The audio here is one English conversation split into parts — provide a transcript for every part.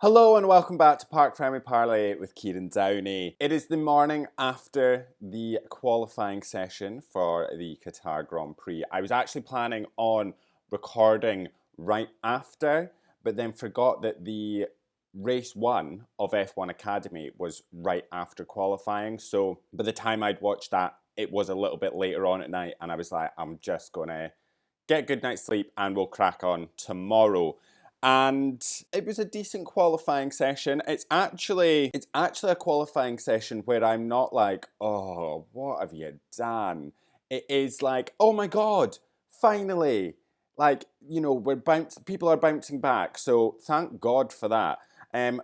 Hello and welcome back to Parc Fermé Parlay with Kieran Downey. It is the morning after the qualifying session for the Qatar Grand Prix. I was actually planning on recording right after, but then forgot that the race one of F1 Academy was right after qualifying. So by the time I'd watched that, it was a little bit later on at night, and I was like, I'm just gonna get a good night's sleep and we'll crack on tomorrow. And it was a decent qualifying session. It's actually a qualifying session where I'm not like, oh, what have you done? It is like, oh my god, finally. Like, people are bouncing back. So thank God for that.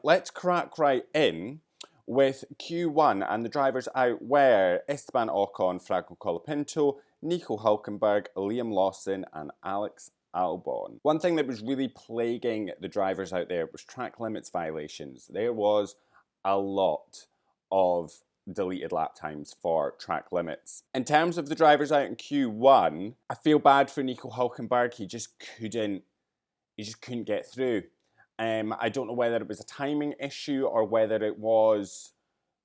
Let's crack right in with Q1, and the drivers out were Esteban Ocon, Franco Colapinto, Nico Hülkenberg, Liam Lawson, and Alex Albon. One thing that was really plaguing the drivers out there was track limits violations. There was a lot of deleted lap times for track limits. In terms of the drivers out in Q1, I feel bad for Nico Hülkenberg. He just couldn't get through. I don't know whether it was a timing issue or whether it was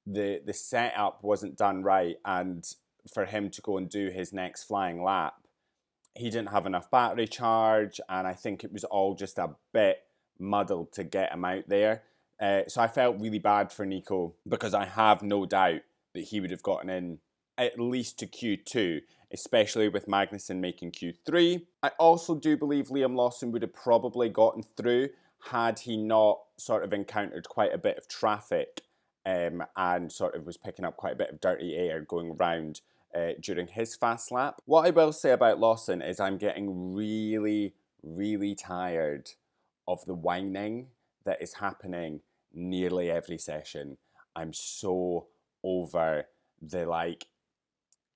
the setup wasn't done right, and for him to go and do his next flying lap, he didn't have enough battery charge, and I think it was all just a bit muddled to get him out there. So I felt really bad for Nico, because I have no doubt that he would have gotten in at least to Q2, especially with Magnussen making Q3. I also do believe Liam Lawson would have probably gotten through had he not sort of encountered quite a bit of traffic and sort of was picking up quite a bit of dirty air going around during his fast lap. What I will say about Lawson is I'm getting really, really tired of the whining that is happening nearly every session. I'm so over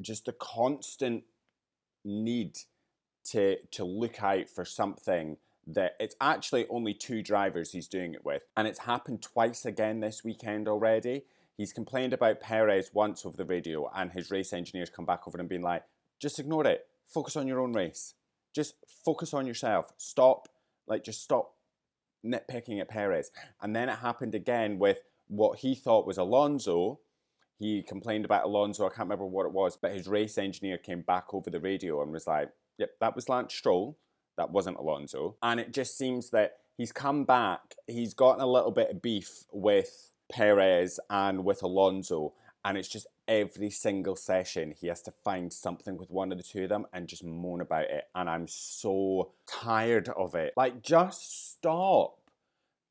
just the constant need to look out for something that it's actually only two drivers he's doing it with. And it's happened twice again this weekend already. He's complained about Perez once over the radio, and his race engineers come back over and been like, just ignore it. Focus on your own race. Just focus on yourself. Stop nitpicking at Perez. And then it happened again with what he thought was Alonso. He complained about Alonso. I can't remember what it was, but his race engineer came back over the radio and was like, yep, that was Lance Stroll. That wasn't Alonso. And it just seems that he's come back. He's gotten a little bit of beef with Perez and with Alonso. And it's just every single session he has to find something with one of the two of them and just moan about it. And I'm so tired of it. Like, just stop.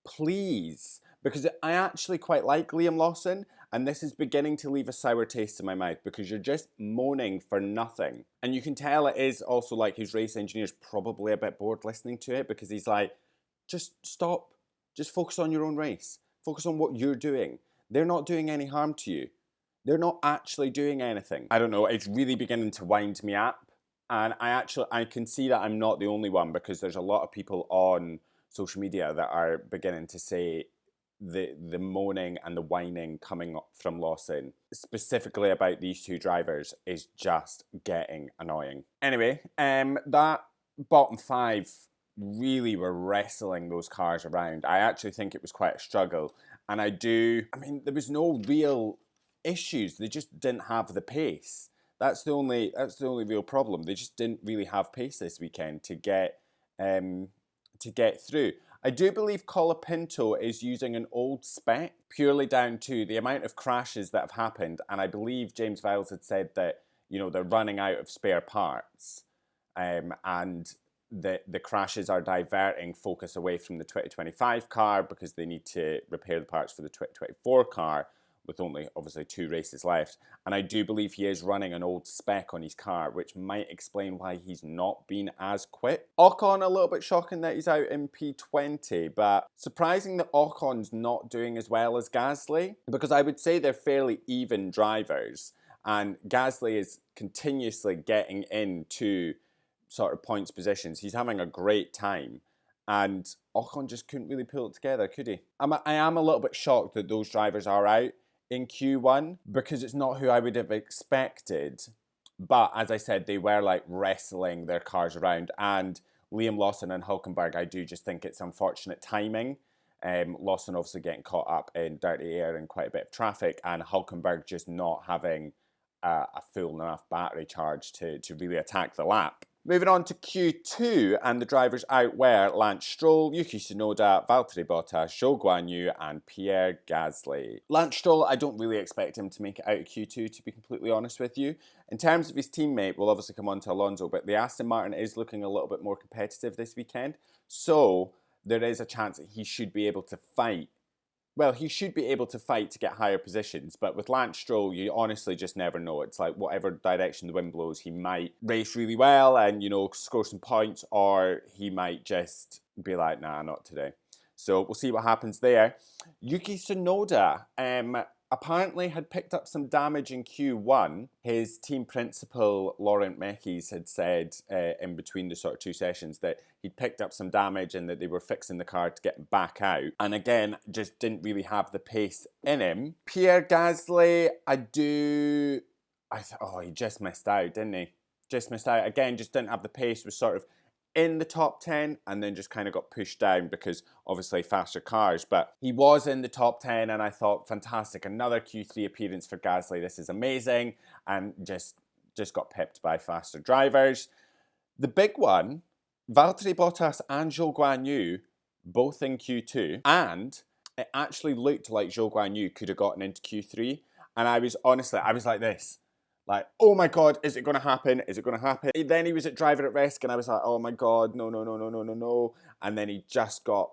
Please. Because I actually quite like Liam Lawson, and this is beginning to leave a sour taste in my mouth because you're just moaning for nothing. And you can tell it is also like his race engineer's probably a bit bored listening to it, because he's like, just stop. Just focus on your own race. Focus on what you're doing. They're not doing any harm to you. They're not actually doing anything. I don't know, it's really beginning to wind me up. And I can see that I'm not the only one, because there's a lot of people on social media that are beginning to say the moaning and the whining coming from Lawson, specifically about these two drivers, is just getting annoying. Anyway, that bottom five really were wrestling those cars around. I actually think it was quite a struggle. And there was no real issues. They just didn't have the pace. That's the only real problem. They just didn't really have pace this weekend to get through. I do believe Colapinto is using an old spec purely down to the amount of crashes that have happened, and I believe James Vowles had said that they're running out of spare parts, and the crashes are diverting focus away from the 2025 car because they need to repair the parts for the 2024 car, with only obviously 2 races left. And I do believe he is running an old spec on his car, which might explain why he's not been as quick. Ocon, a little bit shocking that he's out in P20, but surprising that Ocon's not doing as well as Gasly, because I would say they're fairly even drivers, and Gasly is continuously getting into sort of points positions. He's having a great time. And Ocon just couldn't really pull it together, could he? I am a little bit shocked that those drivers are out in Q1, because it's not who I would have expected. But as I said, they were like wrestling their cars around. And Liam Lawson and Hülkenberg, I do just think it's unfortunate timing. Lawson obviously getting caught up in dirty air and quite a bit of traffic, and Hulkenberg just not having a full enough battery charge to really attack the lap. Moving on to Q2, and the drivers out were Lance Stroll, Yuki Tsunoda, Valtteri Bottas, Zhou Guanyu, and Pierre Gasly. Lance Stroll, I don't really expect him to make it out of Q2, to be completely honest with you. In terms of his teammate, we'll obviously come on to Alonso, but the Aston Martin is looking a little bit more competitive this weekend, so there is a chance that he should be able to fight. Well, he should be able to fight to get higher positions, but with Lance Stroll, you honestly just never know. It's like whatever direction the wind blows, he might race really well and, score some points, or he might just be like, nah, not today. So we'll see what happens there. Yuki Tsunoda apparently had picked up some damage in Q1. His team principal, Laurent Mekies, had said in between the sort of two sessions that he'd picked up some damage and that they were fixing the car to get him back out. And again, just didn't really have the pace in him. Pierre Gasly, he just missed out, didn't he? Just missed out. Again, just didn't have the pace, was sort of in the top 10 and then just kind of got pushed down because obviously faster cars. But he was in the top 10 and I thought, fantastic, another Q3 appearance for Gasly. This is amazing. And just got pipped by faster drivers. The big one, Valtteri Bottas and Zhou Guanyu, both in Q2. And it actually looked like Zhou Guanyu could have gotten into Q3. And I was like this. Like, oh my God, is it going to happen? Is it going to happen? Then he was at driver at risk and I was like, oh my God, no. And then he just got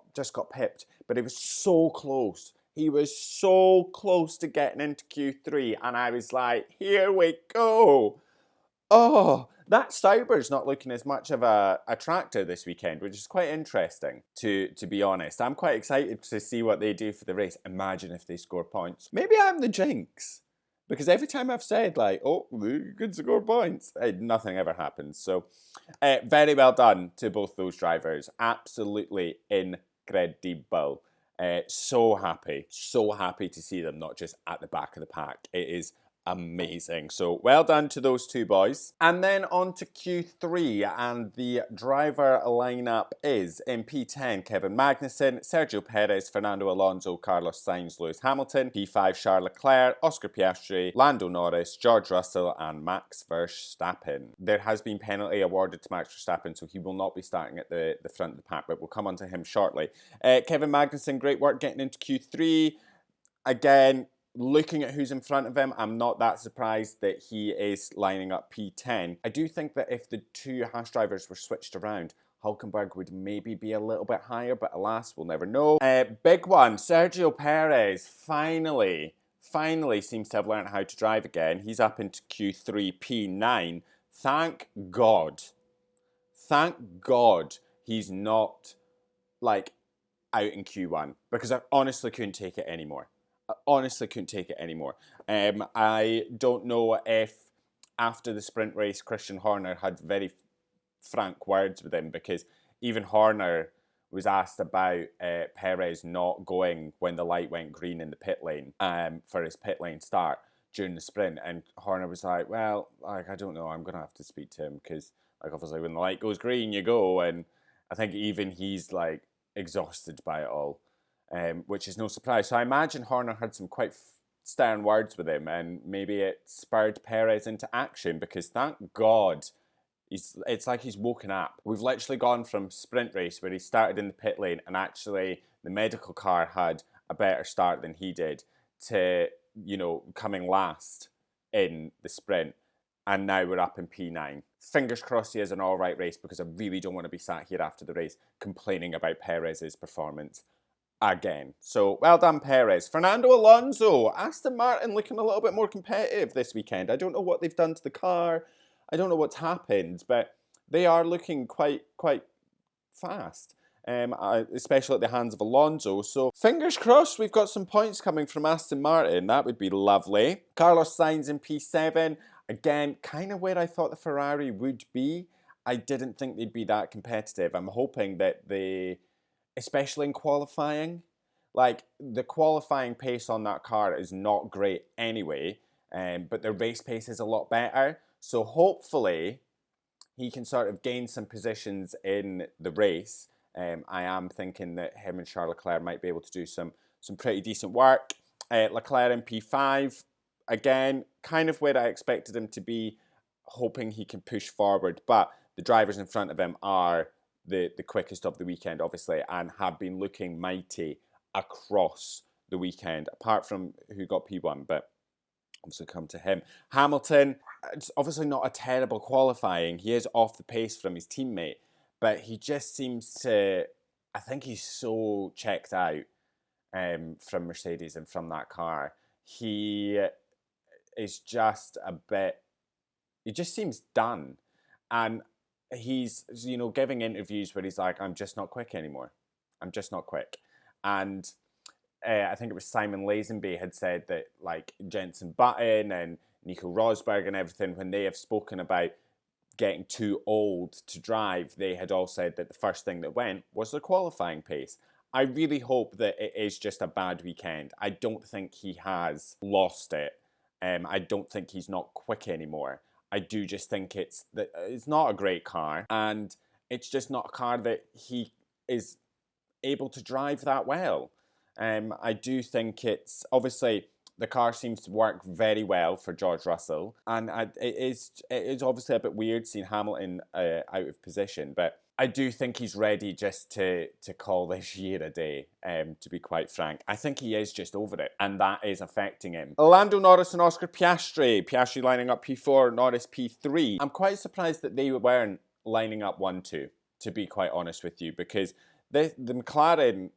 pipped. But it was so close. He was so close to getting into Q3 and I was like, here we go. Oh, that Sauber's not looking as much of a tractor this weekend, which is quite interesting, to be honest. I'm quite excited to see what they do for the race. Imagine if they score points. Maybe I'm the jinx. Because every time I've said, like, oh, you could score points, nothing ever happens. So, very well done to both those drivers. Absolutely incredible. So happy to see them not just at the back of the pack. It is amazing. So well done to those two boys. And then on to Q3, and the driver lineup is in P10, Kevin Magnussen, Sergio Perez, Fernando Alonso, Carlos Sainz, Lewis Hamilton, P5, Charles Leclerc, Oscar Piastri, Lando Norris, George Russell, and Max Verstappen. There has been penalty awarded to Max Verstappen, so he will not be starting at the front of the pack, but we'll come on to him shortly. Kevin Magnussen, great work getting into Q3. Again, looking at who's in front of him, I'm not that surprised that he is lining up P10. I do think that if the two Haas drivers were switched around, Hulkenberg would maybe be a little bit higher, but alas, we'll never know. Big one, Sergio Perez finally seems to have learned how to drive again. He's up into Q3 P9. Thank God he's not like out in Q1, because I honestly couldn't take it anymore. I don't know if after the sprint race, Christian Horner had very frank words with him, because even Horner was asked about Perez not going when the light went green in the pit lane for his pit lane start during the sprint. And Horner was like, well, like, I don't know, I'm going to have to speak to him, because like obviously when the light goes green, you go. And I think even he's like exhausted by it all. Which is no surprise. So I imagine Horner had some quite stern words with him, and maybe it spurred Perez into action, because thank God it's like he's woken up. We've literally gone from sprint race where he started in the pit lane and actually the medical car had a better start than he did, to, coming last in the sprint. And now we're up in P9. Fingers crossed he has an all right race, because I really don't want to be sat here after the race complaining about Perez's performance again. So well done, Perez. Fernando Alonso, Aston Martin looking a little bit more competitive this weekend. I don't know what they've done to the car. I don't know what's happened, but they are looking quite fast, especially at the hands of Alonso. So fingers crossed we've got some points coming from Aston Martin. That would be lovely. Carlos Sainz in P7. Again, kind of where I thought the Ferrari would be. I didn't think they'd be that competitive. I'm hoping that especially in qualifying, like the qualifying pace on that car is not great anyway, but the race pace is a lot better. So hopefully he can sort of gain some positions in the race I am thinking that him and Charles Leclerc might be able to do some pretty decent work. Leclerc in P5, again, kind of where I expected him to be, hoping he can push forward, but the drivers in front of him are the quickest of the weekend, obviously, and have been looking mighty across the weekend, apart from who got P1, but obviously come to him. Hamilton, it's obviously not a terrible qualifying. He is off the pace from his teammate, but he just seems to, I think he's so checked out from Mercedes and from that car. He is just a bit, he just seems done. And he's, giving interviews where he's like, I'm just not quick anymore. I'm just not quick. And I think it was Simon Lazenby had said that, like, Jenson Button and Nico Rosberg and everything, when they have spoken about getting too old to drive, they had all said that the first thing that went was their qualifying pace. I really hope that it is just a bad weekend. I don't think he has lost it. I don't think he's not quick anymore. I do just think it's not a great car, and it's just not a car that he is able to drive that well. I do think it's, obviously, the car seems to work very well for George Russell, and it is obviously a bit weird seeing Hamilton out of position, but I do think he's ready just to call this year a day, to be quite frank. I think he is just over it, and that is affecting him. Lando Norris and Oscar Piastri. Piastri lining up P4, Norris P3. I'm quite surprised that they weren't lining up 1-2, to be quite honest with you, because the McLaren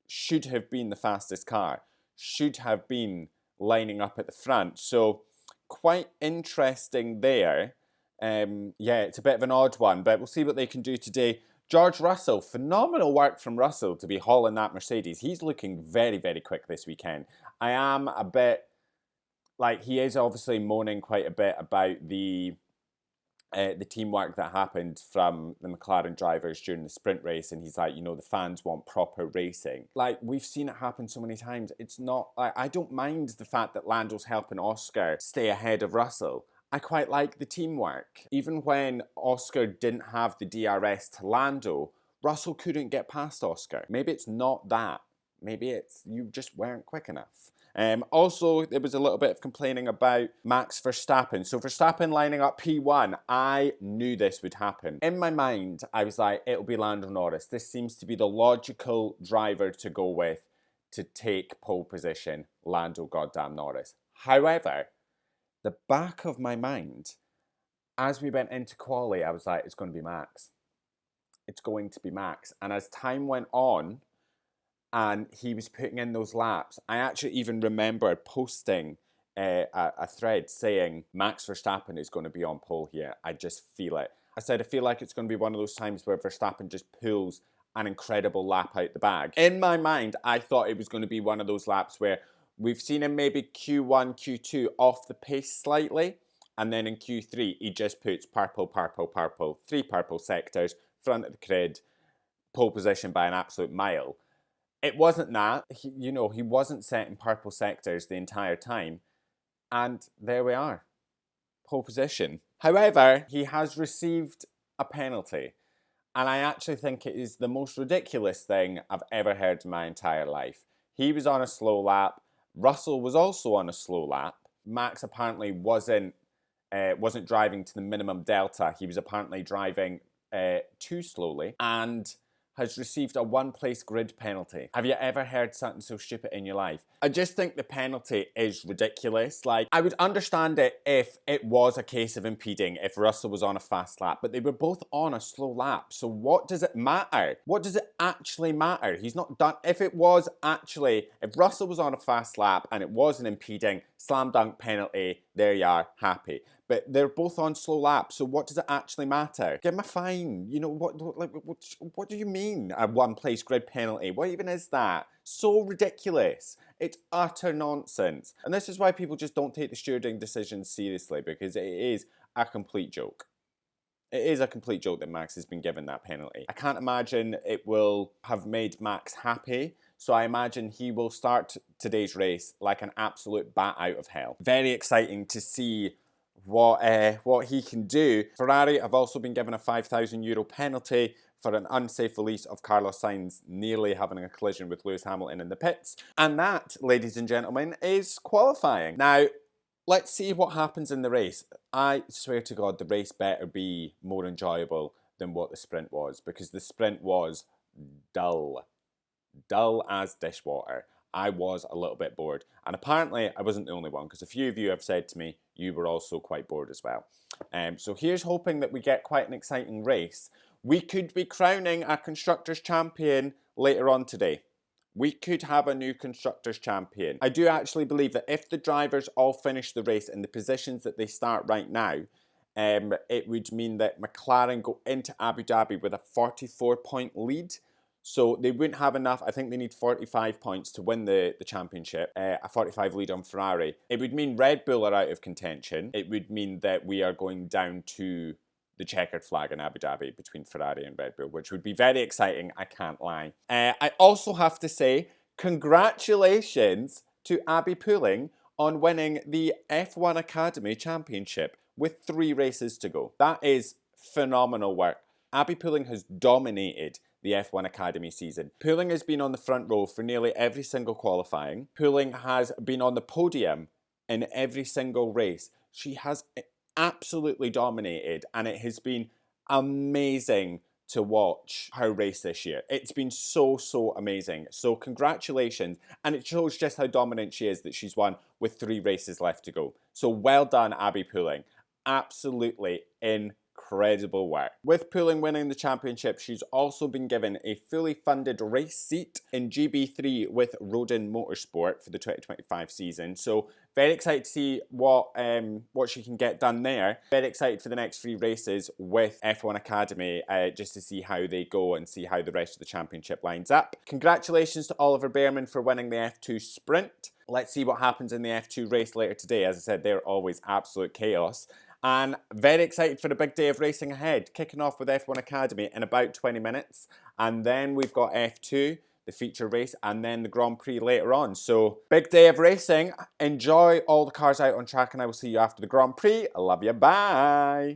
should have been the fastest car, should have been lining up at the front. So quite interesting there. Yeah, it's a bit of an odd one, but we'll see what they can do today. George Russell, phenomenal work from Russell to be hauling that Mercedes. He's looking very, very quick this weekend. I am a bit, like, he is obviously moaning quite a bit about the teamwork that happened from the McLaren drivers during the sprint race, and he's like, the fans want proper racing. Like, we've seen it happen so many times. It's not, I don't mind the fact that Lando's helping Oscar stay ahead of Russell. I quite like the teamwork. Even when Oscar didn't have the DRS to Lando, Russell couldn't get past Oscar. Maybe it's not that. Maybe it's you just weren't quick enough. Also, there was a little bit of complaining about Max Verstappen. So Verstappen lining up P1, I knew this would happen. In my mind, I was like, it'll be Lando Norris. This seems to be the logical driver to go with to take pole position, Lando goddamn Norris. However, the back of my mind, as we went into quali, I was like, it's going to be Max. It's going to be Max. And as time went on, and he was putting in those laps, I actually even remember posting a thread saying, Max Verstappen is going to be on pole here. I just feel it. I said, I feel like it's going to be one of those times where Verstappen just pulls an incredible lap out the bag. In my mind, I thought it was going to be one of those laps where we've seen him maybe Q1, Q2 off the pace slightly, and then in Q3, he just puts purple, purple, purple, 3 purple sectors, front of the grid, pole position by an absolute mile. It wasn't that. He wasn't setting purple sectors the entire time. And there we are. Pole position. However, he has received a penalty. And I actually think it is the most ridiculous thing I've ever heard in my entire life. He was on a slow lap. Russell was also on a slow lap. Max apparently wasn't driving to the minimum delta. He was apparently driving too slowly and has received a one-place grid penalty. Have you ever heard something so stupid in your life? I just think the penalty is ridiculous. Like, I would understand it if it was a case of impeding, if Russell was on a fast lap, but they were both on a slow lap. So what does it matter? What does it actually matter? He's not done. If Russell was on a fast lap and it wasn't impeding, slam dunk penalty, there you are, happy. But they're both on slow laps, so what does it actually matter? Give him a fine. What do you mean, a one-place grid penalty? What even is that? So ridiculous. It's utter nonsense. And this is why people just don't take the stewarding decisions seriously, because it is a complete joke. It is a complete joke that Max has been given that penalty. I can't imagine it will have made Max happy, so I imagine he will start today's race like an absolute bat out of hell. Very exciting to see what he can do. Ferrari have also been given a €5,000 penalty for an unsafe release of Carlos Sainz nearly having a collision with Lewis Hamilton in the pits. And that, ladies and gentlemen, is qualifying. Now, let's see what happens in the race. I swear to God, the race better be more enjoyable than what the sprint was, because the sprint was dull. Dull as dishwater. I was a little bit bored. And apparently I wasn't the only one, because a few of you have said to me you were also quite bored as well. So here's hoping that we get quite an exciting race. We could be crowning a Constructors' Champion later on today. We could have a new Constructors' Champion. I do actually believe that if the drivers all finish the race in the positions that they start right now, it would mean that McLaren go into Abu Dhabi with a 44-point lead. So they wouldn't have enough. I think they need 45 points to win the championship, a 45 lead on Ferrari. It would mean Red Bull are out of contention. It would mean that we are going down to the checkered flag in Abu Dhabi between Ferrari and Red Bull, which would be very exciting, I can't lie. I also have to say, congratulations to Abbi Pulling on winning the F1 Academy Championship with 3 races to go. That is phenomenal work. Abbi Pulling has dominated the F1 Academy season. Pulling has been on the front row for nearly every single qualifying. Pulling has been on the podium in every single race. She has absolutely dominated, and it has been amazing to watch her race this year. It's been so amazing. So congratulations, and it shows just how dominant she is that she's won with 3 races left to go. So well done, Abbi Pulling. Absolutely incredible work. With Pulling winning the championship, she's also been given a fully funded race seat in GB3 with Rodin Motorsport for the 2025 season. So very excited to see what she can get done there. Very excited for the next 3 races with F1 Academy, just to see how they go and see how the rest of the championship lines up. Congratulations to Oliver Bearman for winning the F2 sprint. Let's see what happens in the F2 race later today. As I said, they're always absolute chaos. And very excited for the big day of racing ahead, kicking off with F1 Academy in about 20 minutes. And then we've got F2, the feature race, and then the Grand Prix later on. So, big day of racing. Enjoy all the cars out on track, and I will see you after the Grand Prix. I love you. Bye.